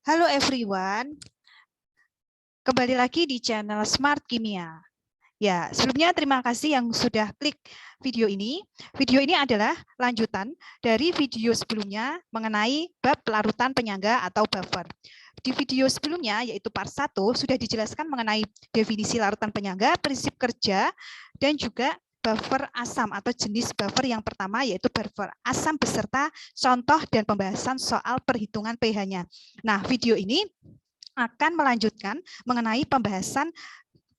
Halo everyone, kembali lagi di channel Smart Kimia. Ya, sebelumnya terima kasih yang sudah klik video ini. Video ini adalah lanjutan dari video sebelumnya mengenai bab larutan penyangga atau buffer. Di video sebelumnya, yaitu part 1, sudah dijelaskan mengenai definisi larutan penyangga, prinsip kerja, dan juga buffer asam atau jenis buffer yang pertama yaitu buffer asam beserta contoh dan pembahasan soal perhitungan pH-nya. Nah, video ini akan melanjutkan mengenai pembahasan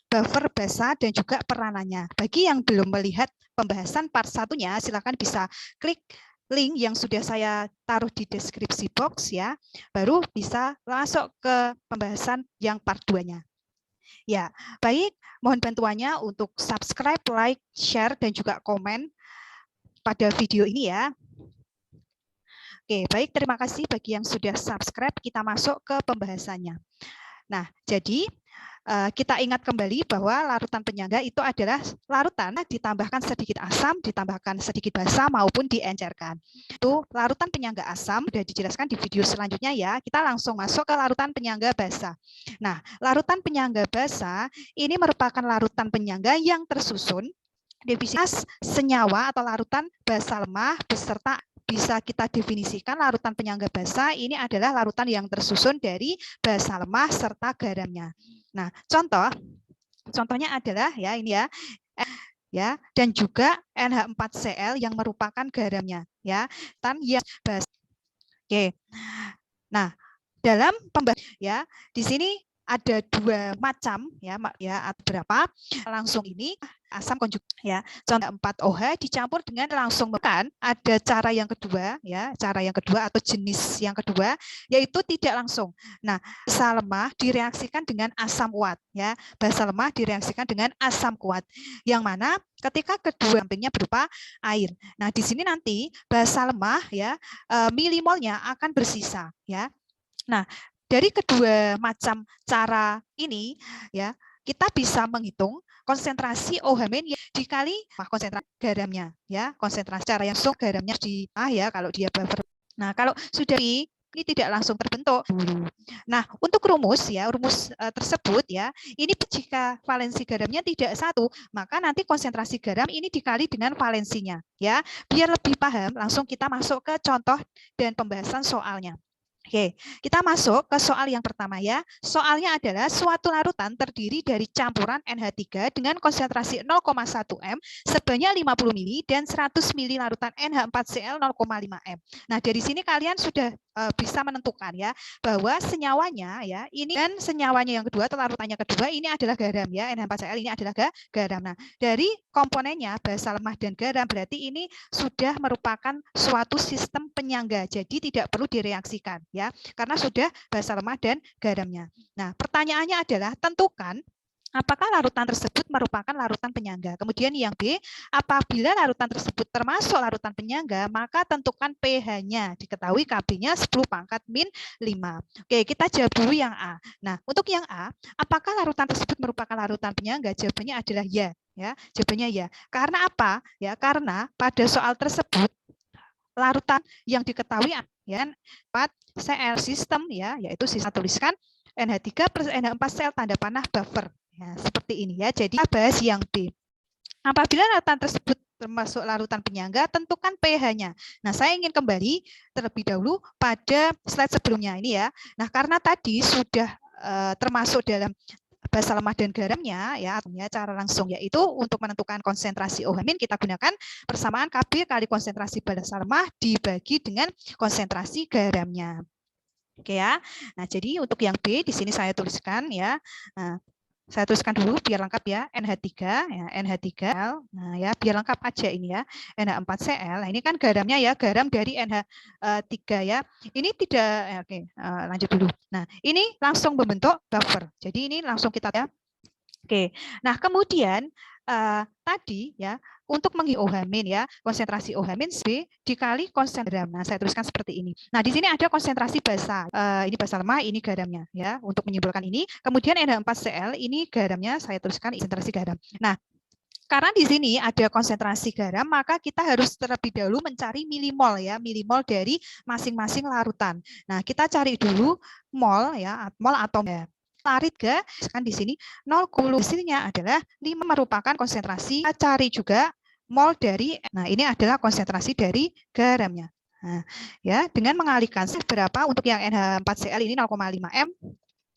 buffer basa dan juga peranannya. Bagi yang belum melihat pembahasan part satunya, silakan bisa klik link yang sudah saya taruh di deskripsi box ya, baru bisa masuk ke pembahasan yang part 2-nya. Ya, baik, mohon bantuannya untuk subscribe, like, share, dan juga komen pada video ini ya. Oke, baik, terima kasih bagi yang sudah subscribe. Kita masuk ke pembahasannya. Nah, jadi kita ingat kembali bahwa larutan penyangga itu adalah larutan ditambahkan sedikit asam, ditambahkan sedikit basa maupun diencerkan. Itu larutan penyangga asam sudah dijelaskan di video selanjutnya ya. Kita langsung masuk ke larutan penyangga basa. Nah, larutan penyangga basa ini merupakan larutan penyangga yang tersusun definisi senyawa atau larutan basa lemah beserta bisa kita definisikan larutan penyangga basa ini adalah larutan yang tersusun dari basa lemah serta garamnya. Nah, contohnya adalah ya ini ya dan juga NH4Cl yang merupakan garamnya ya. Yang basa. Oke. Nah, dalam pembahasan ya di sini ada dua macam ya atau berapa langsung ini asam konjug ya contoh 4OH dicampur dengan langsung makan. Ada cara yang kedua ya, cara yang kedua atau jenis yang kedua yaitu tidak langsung. Nah, basa lemah direaksikan dengan asam kuat ya. Basa lemah direaksikan dengan asam kuat yang mana ketika kedua sampingnya berupa air. Nah, di sini nanti basa lemah ya milimolnya akan bersisa ya. Nah, dari kedua macam cara ini ya, kita bisa menghitung konsentrasi OH- yang dikali konsentrasi garamnya ya, konsentrasi cara yang langsung garamnya di ya kalau dia buffer. Nah, kalau sudah ini tidak langsung terbentuk dulu. Nah, untuk rumus ya, rumus tersebut ya, ini jika valensi garamnya tidak satu, maka nanti konsentrasi garam ini dikali dengan valensinya ya. Biar lebih paham, langsung kita masuk ke contoh dan pembahasan soalnya. Oke, kita masuk ke soal yang pertama ya. Soalnya adalah suatu larutan terdiri dari campuran NH3 dengan konsentrasi 0,1 M sebanyak 50 mili dan 100 mili larutan NH4Cl 0,5 M. Nah, dari sini kalian sudah bisa menentukan ya bahwa senyawanya ya ini dan senyawanya yang kedua atau larutannya kedua ini adalah garam ya, NH4Cl ini adalah garam. Nah, dari komponennya basa lemah dan garam berarti ini sudah merupakan suatu sistem penyangga, jadi tidak perlu direaksikan ya, karena sudah basa lemah dan garamnya. Nah, pertanyaannya adalah tentukan apakah larutan tersebut merupakan larutan penyangga. Kemudian yang B, apabila larutan tersebut termasuk larutan penyangga, maka tentukan pH-nya. Diketahui Kb-nya 10 pangkat min 5. Oke, kita jawab dulu yang A. Nah, untuk yang A, apakah larutan tersebut merupakan larutan penyangga? Jawabannya adalah ya. Ya, jawabannya ya. Karena apa? Ya, karena pada soal tersebut larutan yang diketahui ya 4Cl sistem ya, yaitu sisa tuliskan NH3 plus NH4Cl tanda panah buffer. Ya, seperti ini ya. Jadi kita bahas yang B. Apabila larutan tersebut termasuk larutan penyangga, tentukan pH-nya. Nah, saya ingin kembali terlebih dahulu pada slide sebelumnya ini ya. Nah, karena tadi sudah termasuk dalam basa lemah dan garamnya ya, cara langsung yaitu untuk menentukan konsentrasi OH- kita gunakan persamaan Kb kali konsentrasi basa lemah dibagi dengan konsentrasi garamnya. Oke ya. Nah, jadi untuk yang B di sini saya tuliskan ya. Nah, saya tuliskan dulu biar lengkap ya, NH3 ya, NH3L. Nah, ya biar lengkap aja ini ya. NH4Cl. Nah, ini kan garamnya ya, garam dari NH3 ya. Ini tidak oke, lanjut dulu. Nah, ini langsung membentuk buffer. Jadi ini langsung kita ya. Oke. Nah, kemudian tadi ya untuk OH- ya konsentrasi OH- B dikali konsentrasi garam. Nah, saya tuliskan seperti ini. Nah, di sini ada konsentrasi basa. Ini basa lemah, ini garamnya ya. Untuk menyimpulkan ini, kemudian NH4Cl ini garamnya saya tuliskan konsentrasi garam. Nah, karena di sini ada konsentrasi garam, maka kita harus terlebih dahulu mencari milimol ya, milimol dari masing-masing larutan. Nah, kita cari dulu mol ya, mol atau tarik ke kan di sini 0,10 hasilnya adalah 5 merupakan konsentrasi. Kita cari juga mol dari, nah ini adalah konsentrasi dari garamnya. Nah, ya dengan mengalihkan berapa untuk yang NH4Cl ini 0,5 m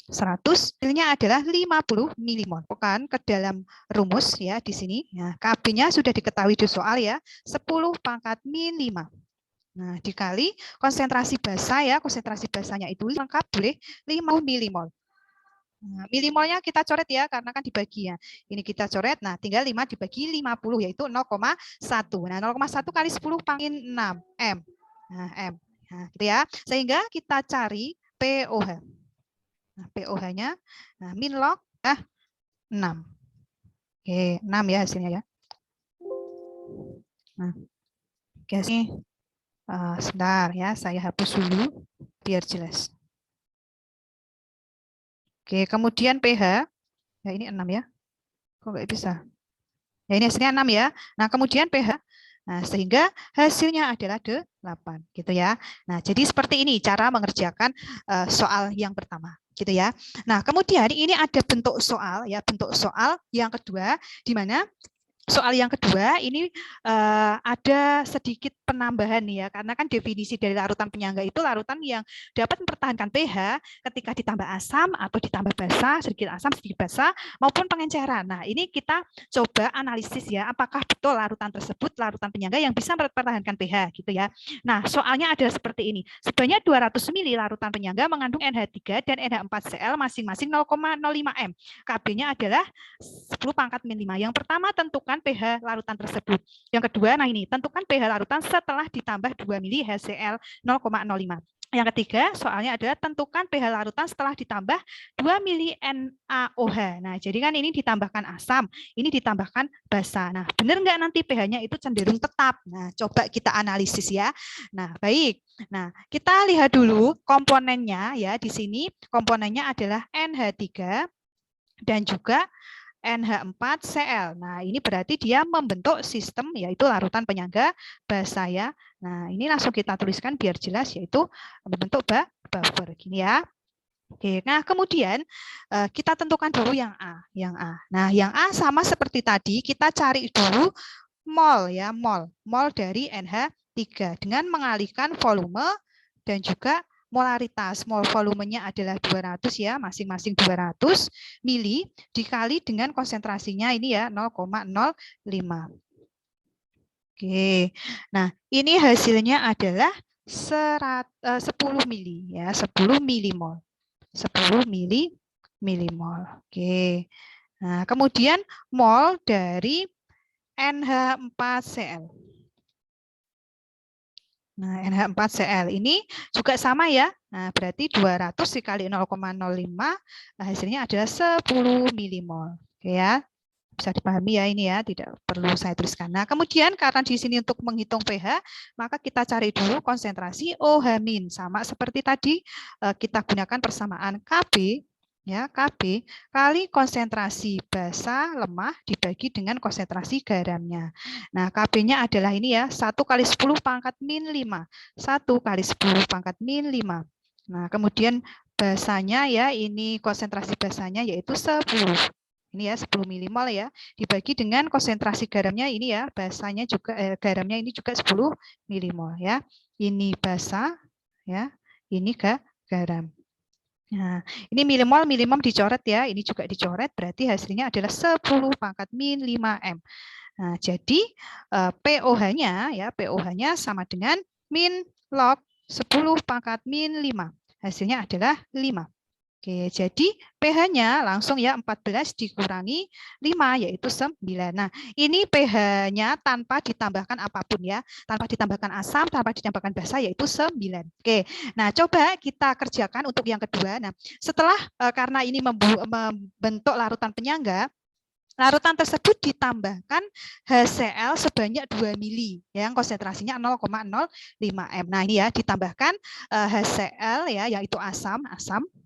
100, hasilnya adalah 50 milimol. Bukan ke dalam rumus ya di sini. Nah, Kb-nya sudah diketahui di soal ya, 10 pangkat min 5. Nah, dikali konsentrasi basa ya, konsentrasi basanya itu lengkap boleh 5 milimol. Nah, milimolnya kita coret ya, karena kan dibagi ya. Ini kita coret, nah tinggal 5 dibagi 50, yaitu 0,1. Nah, 0,1 kali 10 pangkat 6 M. Nah, M. Nah, gitu ya. Sehingga kita cari POH. Nah, POH-nya, nah, min log 6. Oke, 6 ya hasilnya ya. Nah, oke, ini sebentar ya, saya hapus dulu biar jelas. Oke, kemudian pH, ya ini 6 ya. Kok nggak bisa? Ya ini hasilnya 6 ya. Nah, kemudian pH. Nah, sehingga hasilnya adalah 8 gitu ya. Nah, jadi seperti ini cara mengerjakan soal yang pertama gitu ya. Nah, kemudian ini ada bentuk soal ya, bentuk soal yang kedua di mana soal yang kedua ini ada sedikit penambahan ya, karena kan definisi dari larutan penyangga itu larutan yang dapat mempertahankan pH ketika ditambah asam atau ditambah basa, sedikit asam, sedikit basa, maupun pengenceran. Nah, ini kita coba analisis ya, apakah betul larutan tersebut larutan penyangga yang bisa mempertahankan pH gitu ya. Nah, soalnya ada seperti ini. Sebanyak 200 ml larutan penyangga mengandung NH3 dan NH4Cl masing-masing 0,05 m. Kb-nya adalah 10 pangkat min 5. Yang pertama tentukan pH larutan tersebut. Yang kedua, nah ini, tentukan pH larutan setelah ditambah 2 mili HCl 0,05. Yang ketiga, soalnya adalah tentukan pH larutan setelah ditambah 2 mili NaOH. Nah, jadi kan ini ditambahkan asam, ini ditambahkan basa. Nah, benar nggak nanti pH-nya itu cenderung tetap? Nah, coba kita analisis ya. Nah, baik. Nah, kita lihat dulu komponennya ya. Di sini komponennya adalah NH3 dan juga NH4Cl. Nah, ini berarti dia membentuk sistem yaitu larutan penyangga basa ya. Nah, ini langsung kita tuliskan biar jelas yaitu membentuk buffer gini ya. Oke, nah kemudian kita tentukan dulu yang A, Nah, yang A sama seperti tadi, kita cari dulu mol ya, mol dari NH3 dengan mengalihkan volume dan juga molaritas. Mol volumenya adalah 200 ya, masing-masing 200 mili dikali dengan konsentrasinya ini ya 0,05. Oke. Nah, ini hasilnya adalah 10 mili ya, 10 milimol. 10 milimol. Oke. Nah, kemudian mol dari NH4Cl. Nah, NH4Cl ini juga sama ya. Nah, berarti 200 dikali 0,05 hasilnya adalah 10 milimol. Oke ya. Bisa dipahami ya ini ya, tidak perlu saya tuliskan. Nah, kemudian karena di sini untuk menghitung pH, maka kita cari dulu konsentrasi OH- sama seperti tadi kita gunakan persamaan Kb ya, Kb kali konsentrasi basa lemah dibagi dengan konsentrasi garamnya. Nah, Kb-nya adalah ini ya, 1 kali 10 pangkat min 5. 1 kali 10 pangkat min 5. Nah, kemudian basanya ya, ini konsentrasi basanya yaitu 10. Ini ya 10 milimol ya, dibagi dengan konsentrasi garamnya ini ya, basanya juga garamnya ini juga 10 milimol ya. Ini basa ya, ini garam. Nah, ini milimol dicoret ya, ini juga dicoret, berarti hasilnya adalah 10 pangkat min 5 M. Nah, jadi POH-nya ya, POH-nya sama dengan min log 10 pangkat min 5. Hasilnya adalah 5. Oke, jadi pH-nya langsung ya 14 dikurangi 5 yaitu 9. Nah, ini pH-nya tanpa ditambahkan apapun ya, tanpa ditambahkan asam, tanpa ditambahkan basa yaitu 9. Oke. Nah, coba kita kerjakan untuk yang kedua. Nah, setelah karena ini membentuk larutan penyangga, larutan tersebut ditambahkan HCl sebanyak 2 mili yang konsentrasinya 0,05 M. Nah, ini ya ditambahkan HCl ya, yaitu asam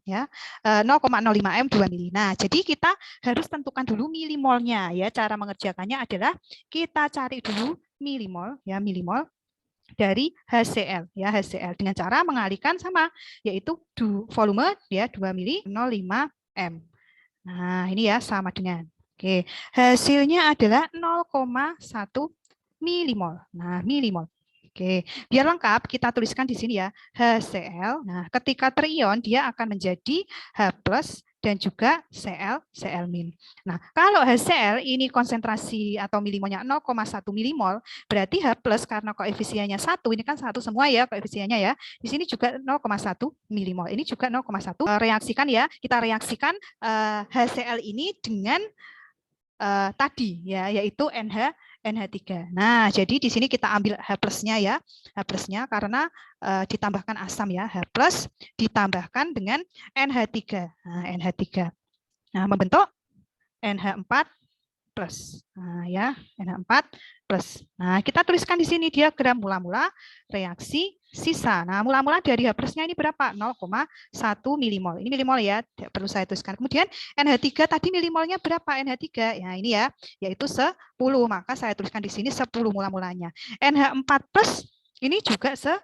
ya. 0,05 M 2 mili. Nah, jadi kita harus tentukan dulu milimolnya ya. Cara mengerjakannya adalah kita cari dulu milimol ya, milimol dari HCl ya, HCl dengan cara mengalihkan sama yaitu volume ya 2 mili 0,5 M. Nah, ini ya sama dengan. Oke, hasilnya adalah 0,1 milimol. Nah, milimol. Oke, biar lengkap kita tuliskan di sini ya, HCl. Nah, ketika terion dia akan menjadi H+ dan juga Cl min. Nah, kalau HCl ini konsentrasi atau milimolnya 0,1 milimol, berarti H+ karena koefisiennya 1, ini kan 1 semua ya koefisiennya ya. Di sini juga 0,1 milimol. Ini juga 0,1. Reaksikan ya, kita reaksikan HCl ini dengan tadi ya, yaitu NH3. Nah, jadi di sini kita ambil H+-nya ya. H+-nya karena ditambahkan asam ya, H+ ditambahkan dengan NH3. Nah, NH3. Nah, membentuk NH4+. Nah, ya, NH4+. Nah, kita tuliskan di sini diagram mula-mula reaksi sisa. Nah, mula-mula dari H+-nya ini berapa? 0,1 milimol. Ini milimol ya, tidak perlu saya tuliskan. Kemudian NH3 tadi milimolnya berapa? NH3. Ya, ini ya, yaitu 10. Maka saya tuliskan di sini 10 mula-mulanya. NH4+ ini juga 10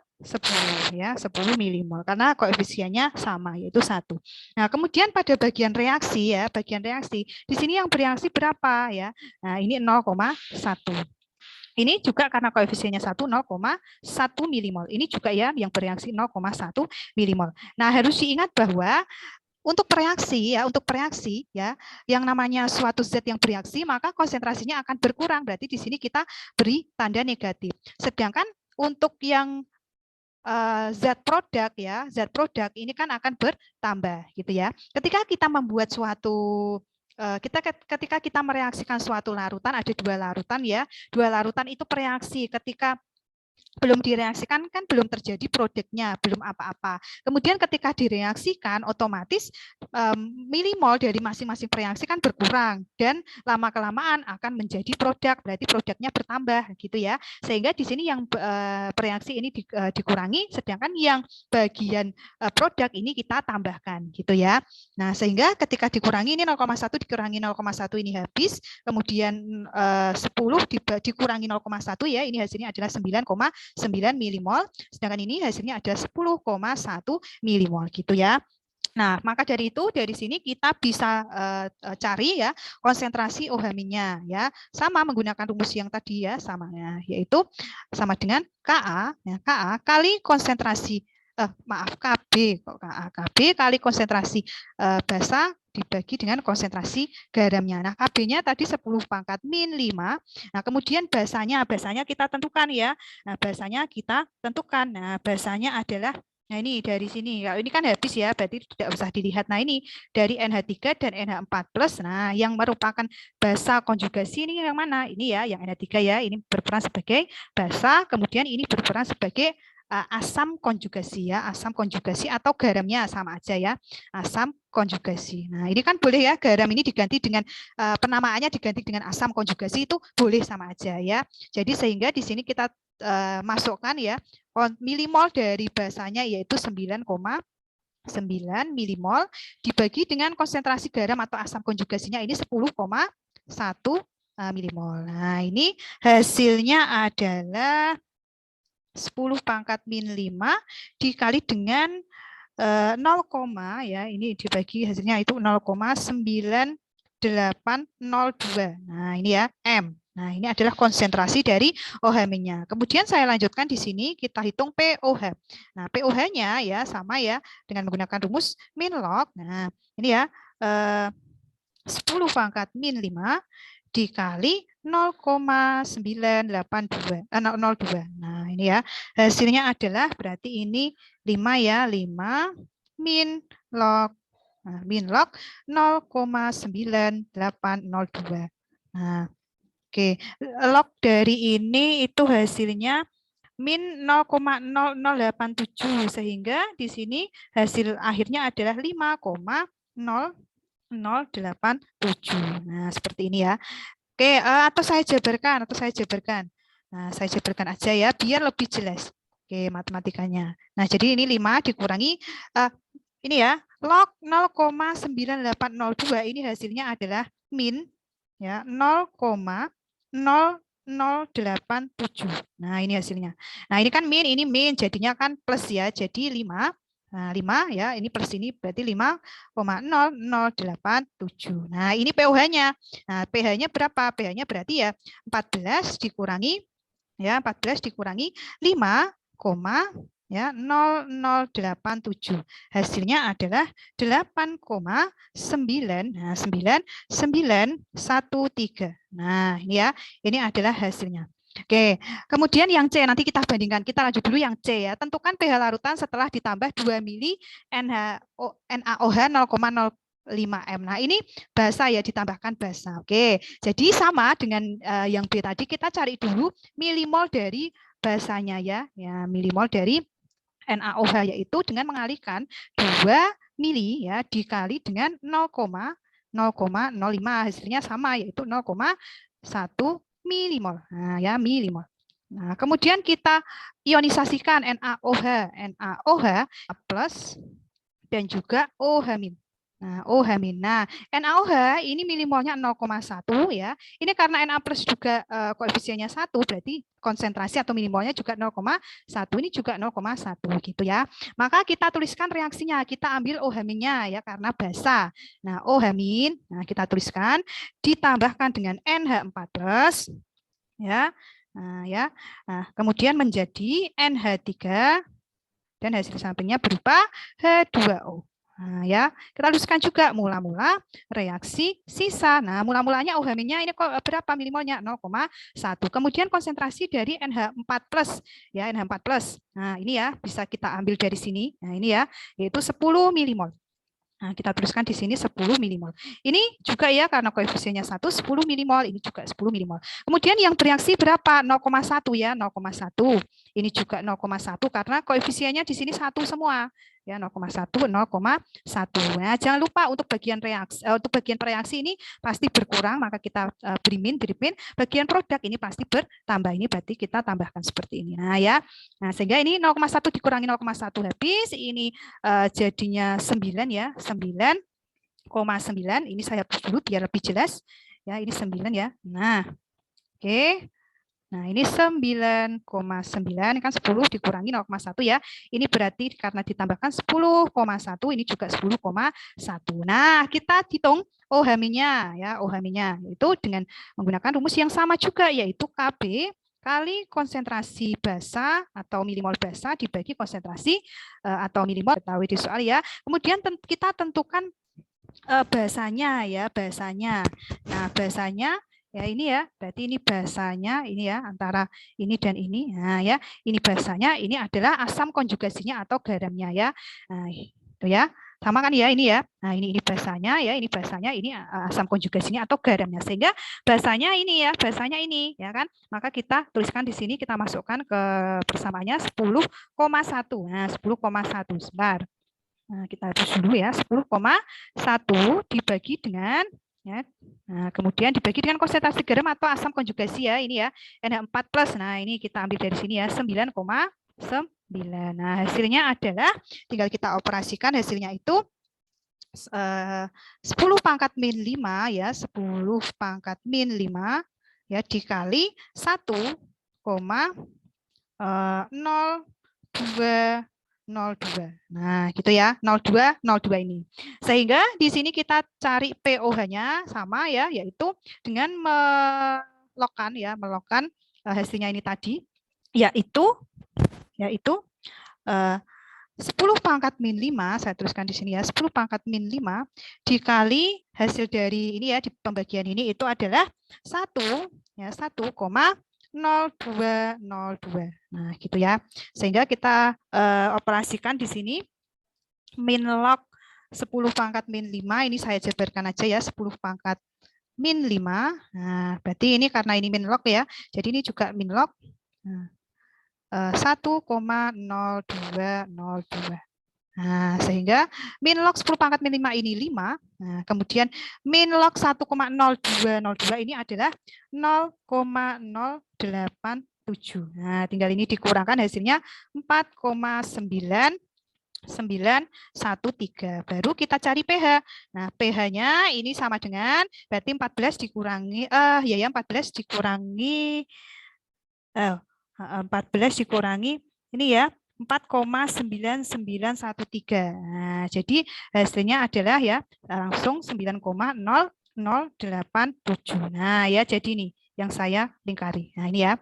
ya, 10 milimol karena koefisiennya sama yaitu 1. Nah, kemudian pada bagian reaksi ya, bagian reaksi di sini yang bereaksi berapa ya? Nah, ini 0,1. Ini juga karena koefisiennya 1, 0,1 milimol. Ini juga ya yang bereaksi 0,1 milimol. Nah, harus diingat bahwa untuk bereaksi ya, yang namanya suatu zat yang bereaksi maka konsentrasinya akan berkurang. Berarti di sini kita beri tanda negatif. Sedangkan untuk yang zat produk ya, zat produk ini kan akan bertambah gitu ya. Ketika kita membuat suatu ketika kita mereaksikan suatu larutan, ada 2 larutan ya. 2 larutan itu bereaksi, ketika belum direaksikan kan belum terjadi produknya, belum apa-apa. Kemudian ketika direaksikan otomatis milimol dari masing-masing reaksi kan berkurang dan lama-kelamaan akan menjadi produk, berarti produknya bertambah gitu ya. Sehingga di sini yang reaksi ini dikurangi, sedangkan yang bagian produk ini kita tambahkan gitu ya. Nah, sehingga ketika dikurangi ini 0,1 dikurangi 0,1 ini habis, kemudian 10 dikurangi 0,1 ya, ini hasilnya adalah 9,9 milimol, sedangkan ini hasilnya ada 10,1 milimol gitu ya. Nah, maka dari itu dari sini kita bisa cari ya konsentrasi OH-nya ya, sama menggunakan rumus yang tadi ya, sama ya, yaitu sama dengan Ka ya, Ka kali konsentrasi KB kok KB kali konsentrasi basa dibagi dengan konsentrasi garamnya. Nah, KB-nya tadi 10 pangkat min 5. Nah, kemudian basanya kita tentukan ya. Nah, basanya kita tentukan. Nah, basanya adalah nah ini dari sini. Kalau ini kan habis ya, berarti tidak usah dilihat. Nah, ini dari NH3 dan NH4+. Nah, yang merupakan basa konjugasi ini yang mana? Ini ya, yang NH3 ya, ini berperan sebagai basa, kemudian ini berperan sebagai asam konjugasi ya, asam konjugasi atau garamnya sama aja ya, asam konjugasi. Nah, ini kan boleh ya, garam ini diganti dengan penamaannya diganti dengan asam konjugasi itu boleh sama aja ya. Jadi sehingga di sini kita masukkan ya milimol dari basanya yaitu 9,9 milimol dibagi dengan konsentrasi garam atau asam konjugasinya ini 10,1 milimol. Nah, ini hasilnya adalah 10 pangkat min 5 dikali dengan 0, ya ini dibagi hasilnya itu 0,9802. Nah, ini ya M. Nah, ini adalah konsentrasi dari OH-nya. Kemudian saya lanjutkan di sini kita hitung POH. Nah, POH-nya ya sama ya dengan menggunakan rumus min log. Nah, ini ya 10 pangkat min 5 dikali 0,982 02. Nah, ini ya. Hasilnya adalah berarti ini 5 ya, 5 min log. Nah, min log 0,9802. Nah, oke. Log dari ini itu hasilnya min 0,0087 sehingga di sini hasil akhirnya adalah 5,0087. Nah, seperti ini ya. Oke, atau saya jabarkan. Nah, saya jabarkan aja ya, biar lebih jelas. Oke, matematikanya. Nah, jadi ini 5 dikurangi ini ya, log 0,9802 ini hasilnya adalah min ya 0,0087. Nah, ini hasilnya. Nah, ini kan min, ini min, jadinya kan plus ya. Jadi 5. Nah, 5 ya, ini plus ini berarti 5,0087. Nah, ini pOH-nya. Nah, pH-nya berapa? pH-nya berarti ya 14 dikurangi ya 14 dikurangi 5, ya 0087. Hasilnya adalah 8,9. Nah, 9913. Nah, ini ya. Ini adalah hasilnya. Oke, kemudian yang C nanti kita bandingkan. Kita lanjut dulu yang C ya. Tentukan pH larutan setelah ditambah 2 mili NaOH 0,05 M. Nah, ini basa ya, ditambahkan basa. Oke, jadi sama dengan yang B tadi, kita cari dulu milimol dari basanya ya. Ya, milimol dari NaOH yaitu dengan mengalihkan 2 mili ya dikali dengan 0,05, hasilnya sama yaitu 0,1 milimol. Nah, ya milimol. Nah, kemudian kita ionisasikan NaOH plus dan juga OH-. Nah, OH-. Nah, NaOH ini milimolnya 0,1 ya. Ini karena Na plus juga koefisiennya 1, berarti konsentrasi atau milimolnya juga 0,1. Ini juga 0,1 gitu ya. Maka kita tuliskan reaksinya. Kita ambil OH-nya ya karena basa. Nah, OH-, nah kita tuliskan ditambahkan dengan NH4+ ya. Nah, ya. Nah, kemudian menjadi NH3 dan hasil sampingnya berupa H2O. Nah, ya, kita tuliskan juga mula-mula reaksi sisa. Nah, mula-mulanya OH-nya ini berapa milimolnya? 0,1. Kemudian konsentrasi dari NH4+ ya, NH4+. Nah, ini ya bisa kita ambil dari sini. Nah, ini ya, yaitu 10 milimol. Nah, kita tuliskan di sini 10 milimol. Ini juga ya karena koefisiennya 1, 10 milimol. Ini juga 10 milimol. Kemudian yang bereaksi berapa? 0,1 ya, 0,1. Ini juga 0,1 karena koefisiennya di sini 1 semua. Ya, 0,1, 0,1. Nah, jangan lupa untuk bagian reaksi, untuk bagian reaksi ini pasti berkurang, maka kita beri min. Bagian produk ini pasti bertambah. Ini berarti kita tambahkan seperti ini. Nah, ya. Nah, sehingga ini 0,1 dikurangi 0,1 habis, ini jadinya 9 ya, 9,9. Ini saya hapus dulu biar lebih jelas. Ya, ini 9 ya. Nah, oke. Nah, ini 9,9 kan 10 dikurangi 0,1 ya. Ini berarti karena ditambahkan 10,1, ini juga 10,1. Nah, kita hitung OH-nya ya, OH-nya itu dengan menggunakan rumus yang sama juga yaitu Kb kali konsentrasi basa atau milimol basa dibagi konsentrasi atau milimol, ketahui di soal ya. Kemudian kita tentukan basanya ya, basanya. Nah, basanya ya ini ya, berarti ini basanya ini ya antara ini dan ini. Nah, ya, ini basanya ini adalah asam konjugasinya atau garamnya ya. Nah, itu ya. Sama kan ya ini ya. Nah, ini basanya ya, ini basanya, ini asam konjugasinya atau garamnya. Sehingga basanya ini ya, basanya ini ya kan. Maka kita tuliskan di sini, kita masukkan ke persamaannya 10,1. Nah, 10,1 sebentar. Nah, kita hapus dulu ya, 10,1 dibagi dengan ya. Nah, kemudian dibagi dengan konsentrasi garam atau asam konjugasi ya, ini ya, NH4+. Nah, ini kita ambil dari sini ya, 9,9. Nah, hasilnya adalah tinggal kita operasikan, hasilnya itu 10 pangkat min 5 ya, 10 pangkat min 5 ya dikali 1,02. Nah, gitu ya, 02 ini. Sehingga di sini kita cari pOH-nya sama ya, yaitu dengan melokkan hasilnya ini tadi, yaitu 10 pangkat min 5, saya tuliskan di sini ya, 10 pangkat min 5 dikali hasil dari ini ya, di pembagian ini itu adalah 1,0202. Nah, gitu ya. Sehingga kita operasikan di sini min log 10 pangkat min 5, ini saya jabarkan aja ya, 10 pangkat min 5. Nah, berarti ini karena ini min log ya, jadi ini juga min log. Nah, 1,0202. Nah, sehingga min log 10 pangkat min 5 ini 5. Nah, kemudian min log 1,0202 ini adalah 0,087. Nah, tinggal ini dikurangkan hasilnya 4,9 913. Baru kita cari pH. Nah, pH-nya ini sama dengan berarti 14 dikurangi 14 dikurangi 14 dikurangi ini ya 4,9913. Nah, jadi hasilnya adalah ya langsung 9,0087. Nah, ya jadi ini yang saya lingkari. Nah, ini ya.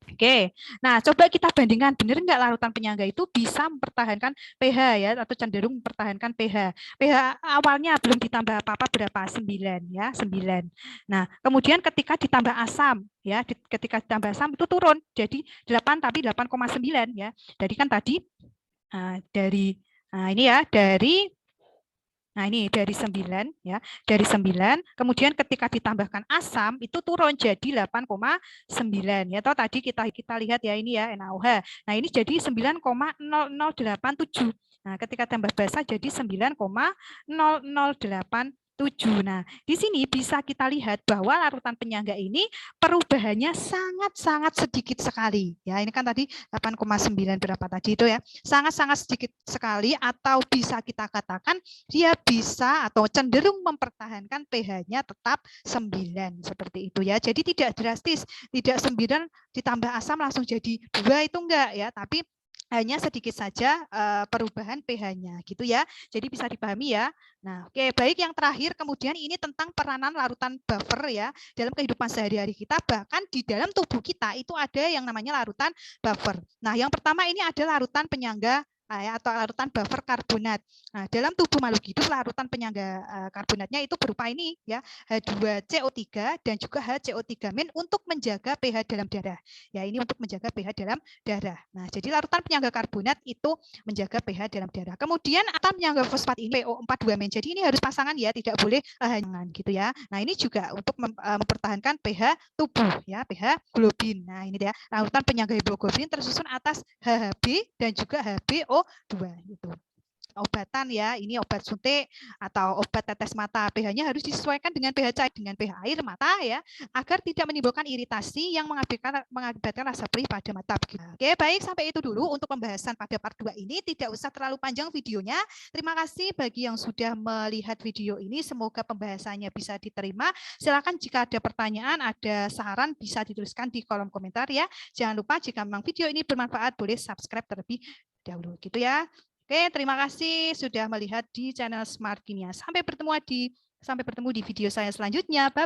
Oke, nah coba kita bandingkan, benar nggak larutan penyangga itu bisa mempertahankan pH ya, atau cenderung mempertahankan pH. pH awalnya belum ditambah apa-apa berapa? 9 ya, 9. Nah, kemudian ketika ditambah asam ya, ketika ditambah asam itu turun jadi 8 tapi 8,9 ya. Jadi kan tadi dari ini ya, dari Nah, ini dari 9 ya. Dari 9, kemudian ketika ditambahkan asam itu turun jadi 8,9 ya. Atau tadi kita lihat ya ini ya NaOH. Nah, ini jadi 9,0087. Nah, ketika tambah basa jadi 9,0087. Nah, di sini bisa kita lihat bahwa larutan penyangga ini perubahannya sangat-sangat sedikit sekali. Ya, ini kan tadi 8,9 berapa tadi itu ya. Sangat-sangat sedikit sekali atau bisa kita katakan dia bisa atau cenderung mempertahankan pH-nya tetap 9 seperti itu ya. Jadi tidak drastis, tidak 9 ditambah asam langsung jadi 2 itu enggak ya, tapi hanya sedikit saja perubahan pH-nya gitu ya. Jadi bisa dipahami ya. Nah, oke, baik, yang terakhir kemudian ini tentang peranan larutan buffer ya dalam kehidupan sehari-hari kita, bahkan di dalam tubuh kita itu ada yang namanya larutan buffer. Nah, yang pertama ini ada larutan penyangga atau larutan buffer karbonat. Nah, dalam tubuh makhluk hidup larutan penyangga karbonatnya itu berupa ini ya, H2CO3 dan juga HCO3- untuk menjaga pH dalam darah. Ya, ini untuk menjaga pH dalam darah. Nah, jadi larutan penyangga karbonat itu menjaga pH dalam darah. Kemudian atom penyangga fosfat ini PO4,2-. Jadi ini harus pasangan ya, tidak boleh hanya gitu ya. Nah, ini juga untuk mempertahankan pH tubuh ya, pH globin. Nah, ini dia larutan penyangga hemoglobin tersusun atas HHB dan juga HbO2 gitu. Obatan ya, ini obat suntik atau obat tetes mata, pH-nya harus disesuaikan dengan pH cair dengan pH air mata ya, agar tidak menimbulkan iritasi yang mengakibatkan rasa perih pada mata. Oke, baik, sampai itu dulu untuk pembahasan pada part 2 ini, tidak usah terlalu panjang videonya. Terima kasih bagi yang sudah melihat video ini, semoga pembahasannya bisa diterima. Silakan jika ada pertanyaan, ada saran bisa dituliskan di kolom komentar ya. Jangan lupa jika memang video ini bermanfaat boleh subscribe terlebih dahulu gitu ya. Oke, terima kasih sudah melihat di channel Smart Kimia. Sampai bertemu di video saya selanjutnya. Bye.